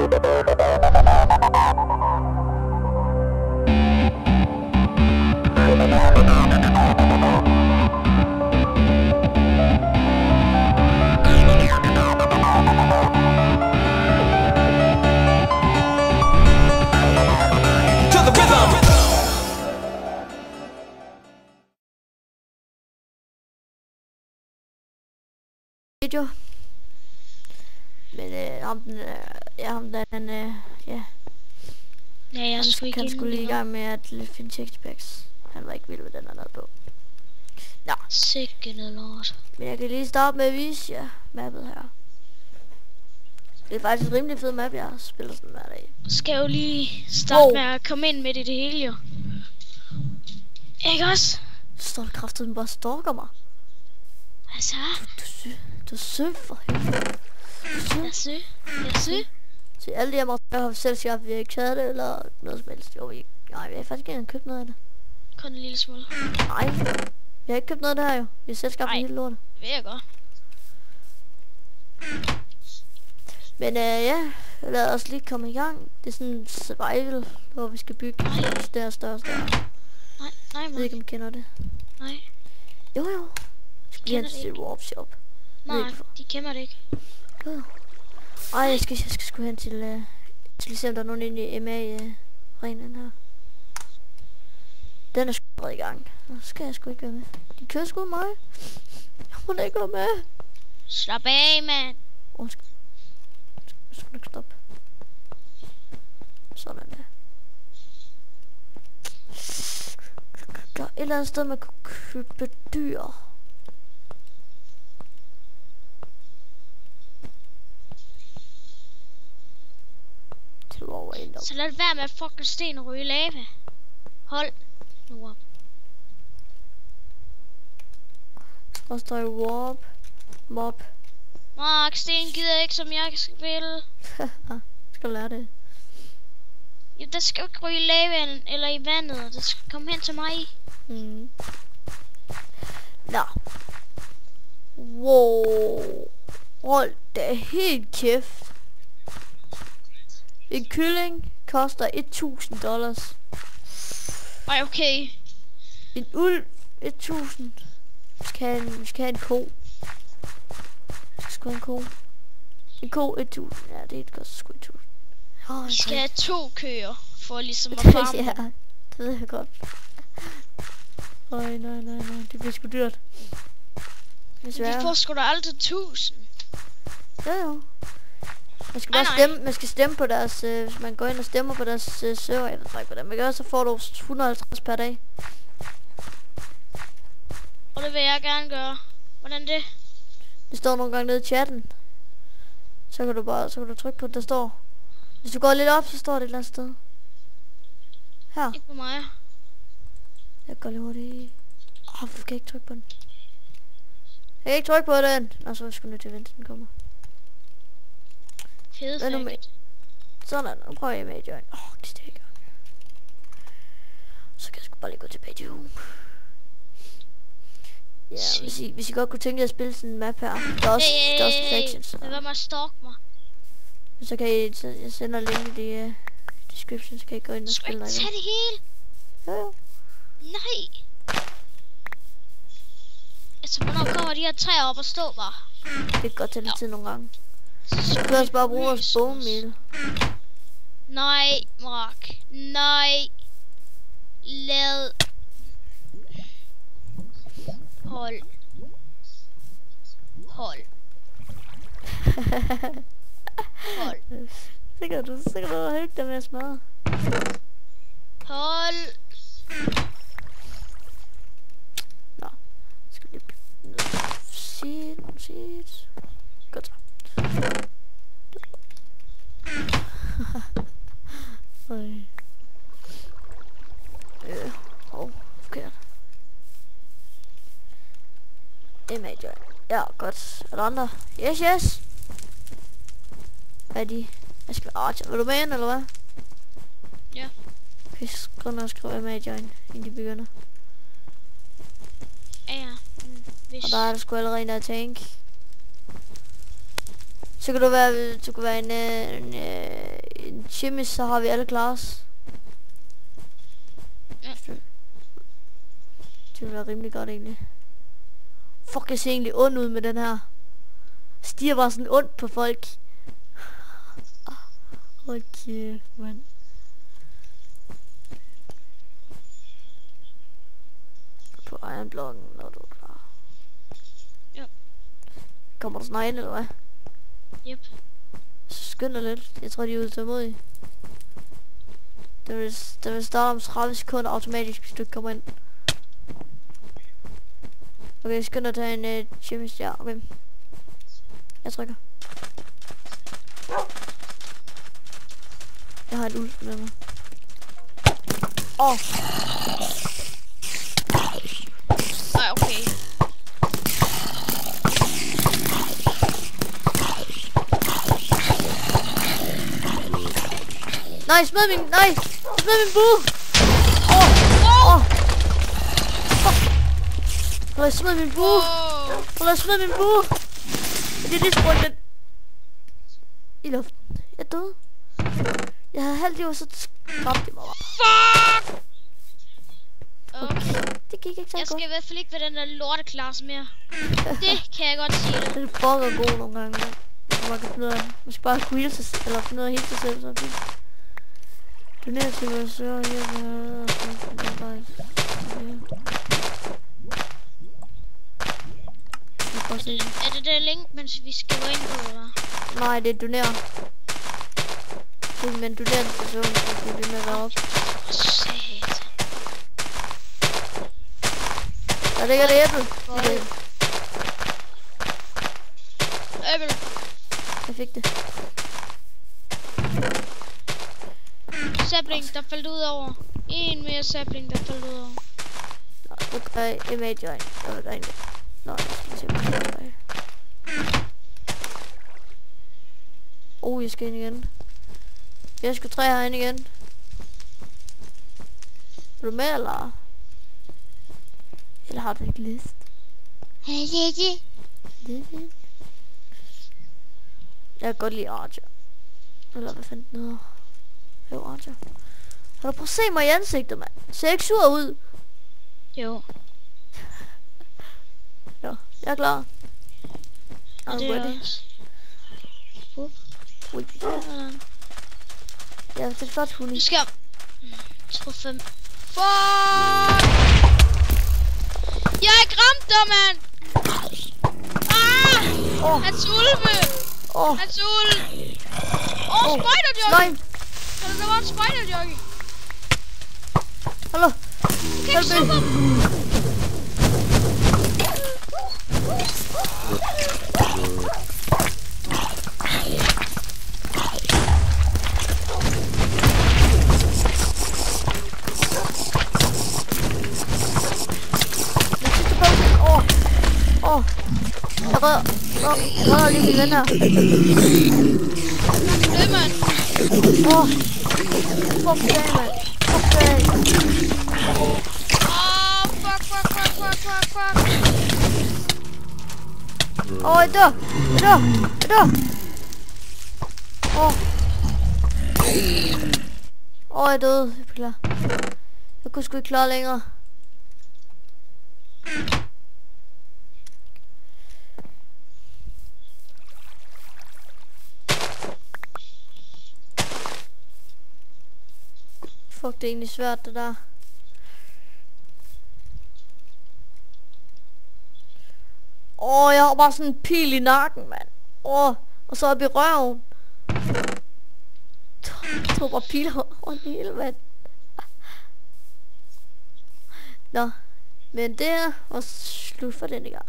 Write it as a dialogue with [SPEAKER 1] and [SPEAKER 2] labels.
[SPEAKER 1] Video. Men ham der, han, ja.
[SPEAKER 2] Ja, jeg
[SPEAKER 1] Han skulle lige i gang med at finde textpacks. Han var ikke vild med den, han havde på. Nå.
[SPEAKER 2] Sikke noget lort.
[SPEAKER 1] Men jeg kan lige starte med at vise jer mappet her. Det er faktisk en rimelig fed map, jeg spiller sådan hver dag.
[SPEAKER 2] Skal jo lige starte med at komme ind midt i det hele, jo. Ikke også?
[SPEAKER 1] Står der kraftigt, bare stalker mig.
[SPEAKER 2] Hvad så?
[SPEAKER 1] Du er sød for helvede.
[SPEAKER 2] Jeg er syg.
[SPEAKER 1] Så alle de her materialer har vi selv skabt, vi har ikke taget det, eller noget som helst. Jo, nej, vi har faktisk ikke engang købt noget af det.
[SPEAKER 2] Kun en lille smule.
[SPEAKER 1] Nej, vi har ikke købt noget af det her jo. Vi har selv skabt det hele lortet.
[SPEAKER 2] Det ved jeg godt.
[SPEAKER 1] Men ja, lad os lige komme i gang. Det er sådan en survival, hvor vi skal bygge større.
[SPEAKER 2] Nej,
[SPEAKER 1] jeg ved ikke, om I kender det.
[SPEAKER 2] Nej.
[SPEAKER 1] Jo. Skal lige hen til Warp Shop.
[SPEAKER 2] Nej, de kender det ikke.
[SPEAKER 1] Jo. Ej, jeg skal sgu hen til... Jeg skal lige se, om der er nogen inde i MA-renen her. Den er sgu i gang. Nå, skal jeg sgu ikke være med. De kører sgu mig. Jeg må da ikke være med.
[SPEAKER 2] Slap af, mand.
[SPEAKER 1] Jeg skal ikke stoppe. Sådan der. Der er et eller andet sted, man kunne købe dyr.
[SPEAKER 2] Så lad det være med at fucking sten og ryge lava. Hold nu op.
[SPEAKER 1] Og står i warp. Mob.
[SPEAKER 2] Mark, sten gider ikke, som jeg vil.
[SPEAKER 1] Skal lære det.
[SPEAKER 2] Ja, der skal jo ikke ryge i lavaen eller i vandet. Det skal komme hen til mig.
[SPEAKER 1] Nå. Wow. Hold da helt kæft. En kylling koster $1.000.
[SPEAKER 2] Ej, okay.
[SPEAKER 1] En ulv 1.000. Vi skal have en ko. Vi skal have en ko. En ko 1.000. Ja, det koster sgu 1.000.
[SPEAKER 2] Vi skal have 2 køer for ligesom at farme.
[SPEAKER 1] Ja, det ved jeg godt. Nej. Det bliver sgu dyrt.
[SPEAKER 2] Vi får sgu da aldrig 1.000.
[SPEAKER 1] Jo. Man skal bare stemme, man skal stemme på deres, hvis man går ind og stemmer på deres server, jeg ved ikke hvordan man gør, så får du 150 per dag.
[SPEAKER 2] Og det vil jeg gerne gøre. Hvordan det?
[SPEAKER 1] Det står nogle gange nede i chatten. Så kan du trykke på det, der står. Hvis du går lidt op, så står det et eller andet sted. Her.
[SPEAKER 2] Ikke på mig.
[SPEAKER 1] Jeg går lige hurtigt. Hvorfor kan jeg ikke trykke på den? Jeg kan ikke trykke på den. Og så er jeg sgu nødt til at vente, den kommer. Sådan, nu prøver jeg med at join. Det står i gang. Så kan jeg sgu bare lige gå tilbage til home. Ja, hvis I godt kunne tænke jer at spille sådan en map her. Der er også sections.
[SPEAKER 2] Det var mig at stalk mig.
[SPEAKER 1] Så kan I, jeg sender link i description, så kan I gå ind og spille der.
[SPEAKER 2] Skal du ikke tage det hele?
[SPEAKER 1] Jo.
[SPEAKER 2] Nej. Altså, hvornår kommer de her træer op og stå bare?
[SPEAKER 1] Det kan godt tage lidt tid nogle gange. Så kan også bare bruge vores bone meal.
[SPEAKER 2] Nej, Mark. Nej. Lad. Hold. Hold.
[SPEAKER 1] Så kan du hygge dig med at smadre.
[SPEAKER 2] Hold.
[SPEAKER 1] Nå. Skal lige Shit. Godt så. Forkert. Image. Ja, godt. Er der andre? Yes. Hvad er de? Jeg skal vil du med ind, eller hvad?
[SPEAKER 2] Ja.
[SPEAKER 1] Okay, skriv image inden de begynder.
[SPEAKER 2] Ja.
[SPEAKER 1] Og der er der sgu allerede en der tank. Så kan du være en chemist, så har vi alle class.
[SPEAKER 2] Ja.
[SPEAKER 1] Det vil være rimelig godt egentlig. Fuck, jeg ser egentlig ond ud med den her. Stiger bare sådan ondt på folk. Hold kæft, mand. På ironblokken, når du er klar.
[SPEAKER 2] Ja.
[SPEAKER 1] Kommer der snart ind, eller hvad?
[SPEAKER 2] Yep.
[SPEAKER 1] Så skynd dig lidt. Jeg tror, de er ude til mod. Der vil starte om 30 sekunder automatisk, hvis du ikke kommer ind. Okay, skynd dig at tage en chemist. Ja, okay. Jeg trykker. Jeg har et ult med mig.
[SPEAKER 2] Ej, okay.
[SPEAKER 1] Nej, smid min bue! Lad os smide min bue! Lad os smide min bue! Det er det sprunget i luften. Jeg døde. Jeg havde halvt liv, så skræmte det mig bare.
[SPEAKER 2] Fuck! Okay.
[SPEAKER 1] Det gik ikke så
[SPEAKER 2] Jeg
[SPEAKER 1] godt.
[SPEAKER 2] skal i hvert fald ikke være den der lorteklasse mere. Det kan jeg godt sige dig.
[SPEAKER 1] Det er fucking god nogle gange. Man kan finde ud af det. Man skal bare kunne hele sig, eller finde ud af hele sig selv, så er det fint. Doner til vores søger,
[SPEAKER 2] Er det der link, mens vi skal gå ind på, eller?
[SPEAKER 1] Nej, det er doner. Men doner en person, så kan det med op.
[SPEAKER 2] Satan.
[SPEAKER 1] Der ligger det æble.
[SPEAKER 2] Æble.
[SPEAKER 1] Jeg fik det.
[SPEAKER 2] Sapling, der faldt ud over. En mere sapling, der faldt ud over.
[SPEAKER 1] Nå, nu kan jeg image join. Der er en. Nå, jeg skal se, hvad jeg gør. Jeg skal ind igen. Jeg skal 3 herinde igen. Er du med, eller? Eller har du ikke lyst? Jeg kan godt lide Archer. Eller hvad fanden den hedder? Jo, Archer. Har du prøvet at se mig i ansigtet, mand? Ser jeg ikke sur ud?
[SPEAKER 2] Jo.
[SPEAKER 1] Jo, jeg er klar.
[SPEAKER 2] Og det er også.
[SPEAKER 1] Ja, det er flot, Huni.
[SPEAKER 2] Nu skal jeg... 5. Fuck! Jeg er ramt dig, mand! Hans ulve! Hans ulve! Spider-jockey!
[SPEAKER 1] Nej!
[SPEAKER 2] Der var en spider-jockey!
[SPEAKER 1] Hallo!
[SPEAKER 2] Kan ikke suppe ham!
[SPEAKER 1] Jeg redder lige min ven her.
[SPEAKER 2] Det, mand.
[SPEAKER 1] Fuck det, mand. Fuck det.
[SPEAKER 2] Fuck.
[SPEAKER 1] Jeg dør. Jeg døde. Jeg beklager. Jeg kunne sgu ikke klare længere. Fuck, det er egentlig svært, det der. Jeg har bare sådan en pil i nakken, mand. Og så op i røven. Jeg tog bare piler over det hele, mand. Nå, men det var slut for denne gang.